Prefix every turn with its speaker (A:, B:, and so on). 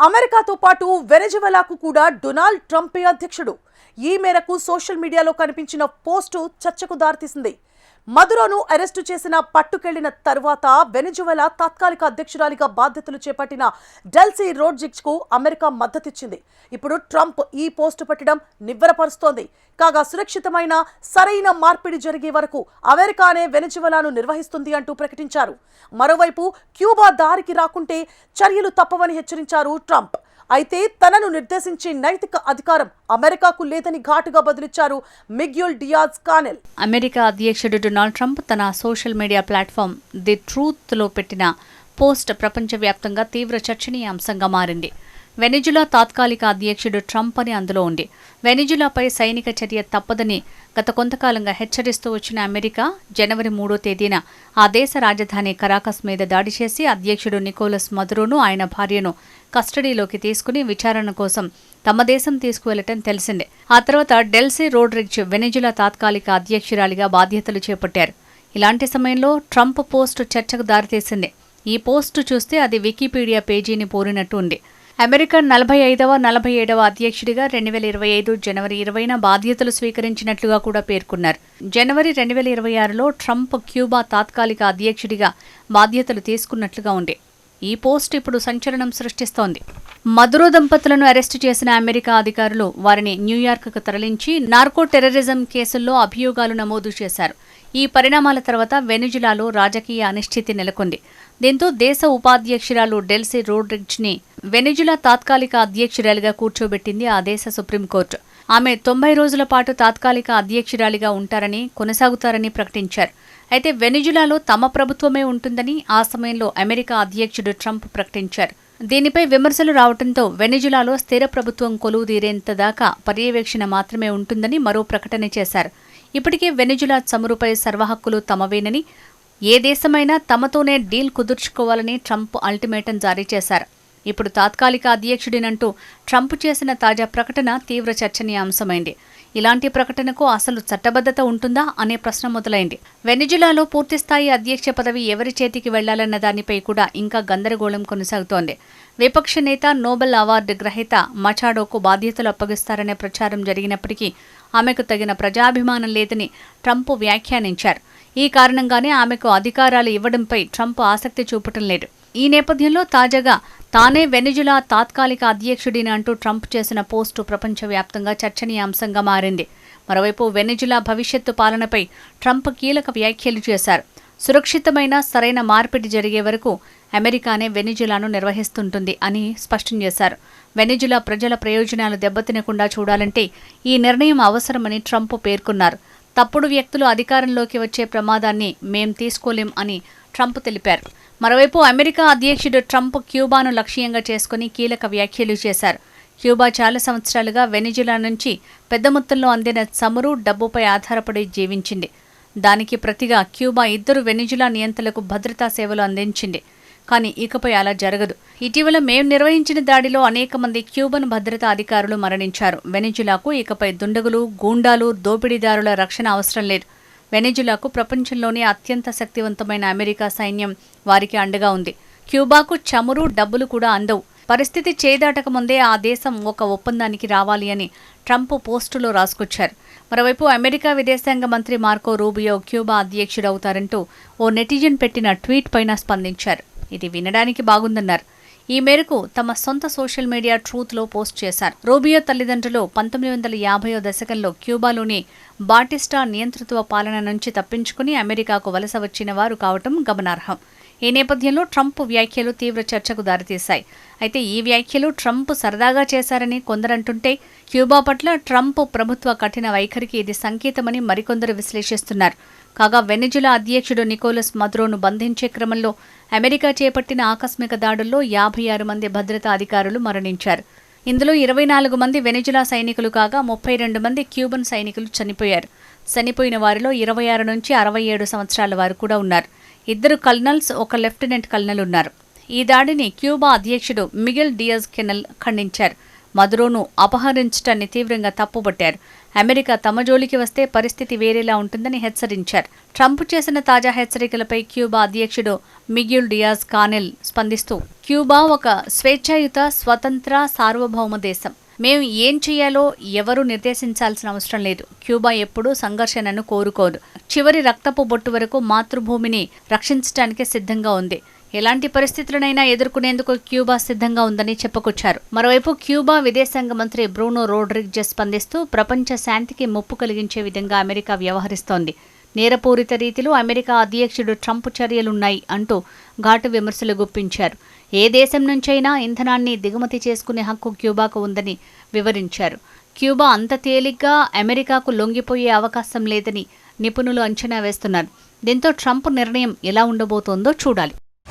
A: అమెరికాతో పాటు వెనెజువెలాకు కూడా డొనాల్డ్ ట్రంపే అధ్యక్షుడు. ఈ మేరకు సోషల్ మీడియాలో కనిపించిన పోస్టు చర్చకు దారితీసింది. మదురోను అరెస్టు చేసిన పట్టుకెళ్లిన తర్వాత వెనెజువెలా తాత్కాలిక అధ్యక్షురాలిగా బాధ్యతలు చేపట్టిన డెల్సీ రోడ్రిగ్స్ కు అమెరికా మద్దతిచ్చింది. ఇప్పుడు ట్రంప్ ఈ పోస్టు పెట్టడం నివ్వెరపరుస్తోంది. కాగా సురక్షితమైన సరైన మార్పిడి జరిగే వరకు అమెరికానే వెనెజువెలాను నిర్వహిస్తుంది అంటూ ప్రకటించారు. మరోవైపు క్యూబా దారికి రాకుంటే చర్యలు తప్పవని హెచ్చరించారు ట్రంప్. అయితే తనను నిర్దేశించే నైతిక అధికారం అమెరికాకు లేదని ఘాటుగా బదులిచ్చారు మిగ్యూల్ డియాజ్ కానెల్.
B: అమెరికా అధ్యక్షుడు డొనాల్డ్ ట్రంప్ తన సోషల్ మీడియా ప్లాట్ఫామ్ ది ట్రూత్లో పెట్టిన పోస్ట్ ప్రపంచవ్యాప్తంగా తీవ్ర చర్చనీయాంశంగా మారింది. వెనిజులా తాత్కాలిక అధ్యక్షుడు ట్రంప్ అని అందులో ఉంది. వెనిజులాపై సైనిక చర్య తప్పదని గత కొంతకాలంగా హెచ్చరిస్తూ వచ్చిన అమెరికా జనవరి 3వ తేదీన ఆ దేశ రాజధాని కరాకస్ మీద దాడి చేసి అధ్యక్షుడు నికోలస్ మదురోను ఆయన భార్యను కస్టడీలోకి తీసుకుని విచారణ కోసం తమ దేశం తీసుకువెళ్లటం తెలిసిందే. ఆ తర్వాత డెల్సీ రోడ్రిగ్స్ వెనిజులా తాత్కాలిక అధ్యక్షురాలిగా బాధ్యతలు చేపట్టారు. ఇలాంటి సమయంలో ట్రంప్ పోస్టు చర్చకు దారితీసింది. ఈ పోస్టు చూస్తే అది వికీపీడియా పేజీని పోరినట్టు ఉంది. అమెరికా 45వ 47వ అధ్యక్షుడిగా 2025 జనవరి 20న బాధ్యతలు స్వీకరించినట్లుగా కూడా పేర్కొన్నారు. జనవరి 2026లో ట్రంప్ క్యూబా తాత్కాలిక అధ్యక్షుడిగా బాధ్యతలు తీసుకున్నట్లుగా ఉంది. ఈ పోస్ట్ ఇప్పుడు సంచలనం సృష్టిస్తోంది. మదురో దంపతులను అరెస్టు చేసిన అమెరికా అధికారులు వారిని న్యూయార్క్కు తరలించి నార్కో టెర్రరిజం కేసుల్లో అభియోగాలు నమోదు చేశారు. ఈ పరిణామాల తర్వాత వెనిజులాలో రాజకీయ అనిశ్చితి నెలకొంది. దీంతో దేశ ఉపాధ్యక్షురాలు డెల్సీ రోడ్రిగ్స్ని వెనిజులా తాత్కాలిక అధ్యక్షురాలిగా కూర్చోబెట్టింది ఆ దేశ సుప్రీంకోర్టు. ఆమె 90 రోజుల పాటు తాత్కాలిక అధ్యక్షురాలిగా ఉంటారని కొనసాగుతారని ప్రకటించారు. అయితే వెనిజులాలో తమ ప్రభుత్వమే ఉంటుందని ఆ సమయంలో అమెరికా అధ్యక్షుడు ట్రంప్ ప్రకటించారు. దీనిపై విమర్శలు రావడంతో వెనిజులాలో స్థిర ప్రభుత్వం కొలువుదీరేంత దాకా పర్యవేక్షణ మాత్రమే ఉంటుందని మరో ప్రకటన చేశారు. ఇప్పటికే వెనిజులా చమురుపై సర్వహక్కులు తమవేనని, ఏ దేశమైనా తమతోనే డీల్ కుదుర్చుకోవాలని ట్రంప్ అల్టిమేటం జారీ చేశారు. ఇప్పుడు తాత్కాలిక అధ్యక్షుడినంటూ ట్రంప్ చేసిన తాజా ప్రకటన తీవ్ర చర్చనీయాంశమైంది. ఇలాంటి ప్రకటనకు అసలు చట్టబద్ధత ఉంటుందా అనే ప్రశ్న మొదలైంది. వెనిజులాలో పూర్తిస్థాయి అధ్యక్ష పదవి ఎవరి చేతికి వెళ్లాలన్న దానిపై కూడా ఇంకా గందరగోళం కొనసాగుతోంది. విపక్ష నేత నోబెల్ అవార్డు గ్రహీత మచాడోకు బాధ్యతలు అప్పగిస్తారనే ప్రచారం జరిగినప్పటికీ ఆమెకు తగిన ప్రజాభిమానం లేదని ట్రంప్ వ్యాఖ్యానించారు. ఈ కారణంగానే ఆమెకు అధికారాలు ఇవ్వడంపై ట్రంప్ ఆసక్తి చూపటం లేదు. ఈ నేపథ్యంలో తాజాగా తానే వెనిజులా తాత్కాలిక అధ్యక్షుడిని అంటూ ట్రంప్ చేసిన పోస్టు ప్రపంచవ్యాప్తంగా చర్చనీయాంశంగా మారింది. మరోవైపు వెనిజులా భవిష్యత్తు పాలనపై ట్రంప్ కీలక వ్యాఖ్యలు చేశారు. సురక్షితమైన సరైన మార్పిడి జరిగే వరకు అమెరికానే వెనిజులాను నిర్వహిస్తుంటుంది అని స్పష్టం చేశారు. వెనిజులా ప్రజల ప్రయోజనాలు దెబ్బతినకుండా చూడాలంటే ఈ నిర్ణయం అవసరమని ట్రంప్ పేర్కొన్నారు. తప్పుడు వ్యక్తులు అధికారంలోకి వచ్చే ప్రమాదాన్ని మేం తీసుకోలేం అని ట్రంప్ తెలిపారు. మరోవైపు అమెరికా అధ్యక్షుడు ట్రంప్ క్యూబాను లక్ష్యంగా చేసుకుని కీలక వ్యాఖ్యలు చేశారు. క్యూబా చాలా సంవత్సరాలుగా వెనిజులా నుంచి పెద్ద మొత్తంలో అందిన చమురు, డబ్బుపై ఆధారపడి జీవించింది. దానికి ప్రతిగా క్యూబా 2 వెనిజులా నియంతలకు భద్రతా సేవలు అందించింది. కానీ ఇకపై అలా జరగదు. ఇటీవల మేం నిర్వహించిన దాడిలో అనేక మంది క్యూబన్ భద్రతా అధికారులు మరణించారు. వెనిజులాకు ఇకపై దుండగులు, గూండాలు, దోపిడీదారుల రక్షణ అవసరం లేదు. వెనిజులాకు ప్రపంచంలోనే అత్యంత శక్తివంతమైన అమెరికా సైన్యం వారికి అండగా ఉంది. క్యూబాకు చమురు, డబ్బులు కూడా అందవు. పరిస్థితి చేదాటక ముందే ఆ దేశం ఒక ఒప్పందానికి రావాలి అని ట్రంప్ పోస్టులో రాసుకొచ్చారు. మరోవైపు అమెరికా విదేశాంగ మంత్రి మార్కో రూబియో క్యూబా అధ్యక్షుడవుతారంటూ ఓ నెటిజన్ పెట్టిన ట్వీట్ పైన స్పందించారు. ఇది వినడానికి బాగుందన్నారు. ఈ మేరకు తమ సొంత సోషల్ మీడియా ట్రూత్లో పోస్ట్ చేశారు. రూబియో తల్లిదండ్రులు 1950వ దశకంలో క్యూబాలోని బాటిస్టా నియంతృత్వ పాలన నుంచి తప్పించుకుని అమెరికాకు వలస వచ్చిన వారు కావటం గమనార్హం. ఈ నేపథ్యంలో ట్రంప్ వ్యాఖ్యలు తీవ్ర చర్చకు దారితీశాయి. అయితే ఈ వ్యాఖ్యలు ట్రంప్ సరదాగా చేశారని కొందరంటుంటే క్యూబా పట్ల ట్రంప్ ప్రభుత్వ కఠిన వైఖరికి ఇది సంకేతమని మరికొందరు విశ్లేషిస్తున్నారు. కాగా వెనిజులా అధ్యక్షుడు నికోలస్ మదురోను బంధించే క్రమంలో అమెరికా చేపట్టిన ఆకస్మిక దాడుల్లో 56 మంది భద్రతా అధికారులు మరణించారు. ఇందులో 24 మంది వెనిజులా సైనికులు కాగా 32 మంది క్యూబన్ సైనికులు చనిపోయారు. చనిపోయిన వారిలో 26 నుంచి 67 సంవత్సరాల వారు కూడా ఉన్నారు. 2 కల్నల్స్, 1 లెఫ్టినెంట్ కల్నల్ ఉన్నారు. ఈ దాడిని క్యూబా అధ్యక్షుడు మిగెల్ డియాజ్ కెనెల్ ఖండించారు. మదురోను అపహరించడాన్ని తీవ్రంగా తప్పుపట్టారు. అమెరికా తమ జోలికి వస్తే పరిస్థితి వేరేలా ఉంటుందని హెచ్చరించారు. ట్రంప్ చేసిన తాజా హెచ్చరికలపై క్యూబా అధ్యక్షుడు మిగ్యూల్ డియాజ్ కానెల్ స్పందిస్తూ, క్యూబా ఒక స్వేచ్ఛాయుత, స్వతంత్ర, సార్వభౌమ దేశం. మేము ఏం చేయాలో ఎవరూ నిర్దేశించాల్సిన అవసరం లేదు. క్యూబా ఎప్పుడూ సంఘర్షణను కోరుకోదు. చివరి రక్తపు బొట్టు వరకు మాతృభూమిని రక్షించడానికి సిద్ధంగా ఉంది. ఎలాంటి పరిస్థితులనైనా ఎదుర్కొనేందుకు క్యూబా సిద్ధంగా ఉందని చెప్పుకొచ్చారు. మరోవైపు క్యూబా విదేశాంగ మంత్రి బ్రూనో రోడ్రిగ్జెస్ స్పందిస్తూ, ప్రపంచ శాంతికి ముప్పు కలిగించే విధంగా అమెరికా వ్యవహరిస్తోంది. నేరపూరిత రీతిలో అమెరికా అధ్యక్షుడు ట్రంప్ చర్యలున్నాయి అంటూ ఘాటు విమర్శలు గుప్పించారు. ఏ దేశం నుంచైనా ఇంధనాన్ని దిగుమతి చేసుకునే హక్కు క్యూబాకు ఉందని వివరించారు. క్యూబా అంత తేలిగ్గా అమెరికాకు లొంగిపోయే అవకాశం లేదని నిపుణులు అంచనా వేస్తున్నారు. దీంతో ట్రంప్ నిర్ణయం ఎలా ఉండబోతోందో చూడాలి.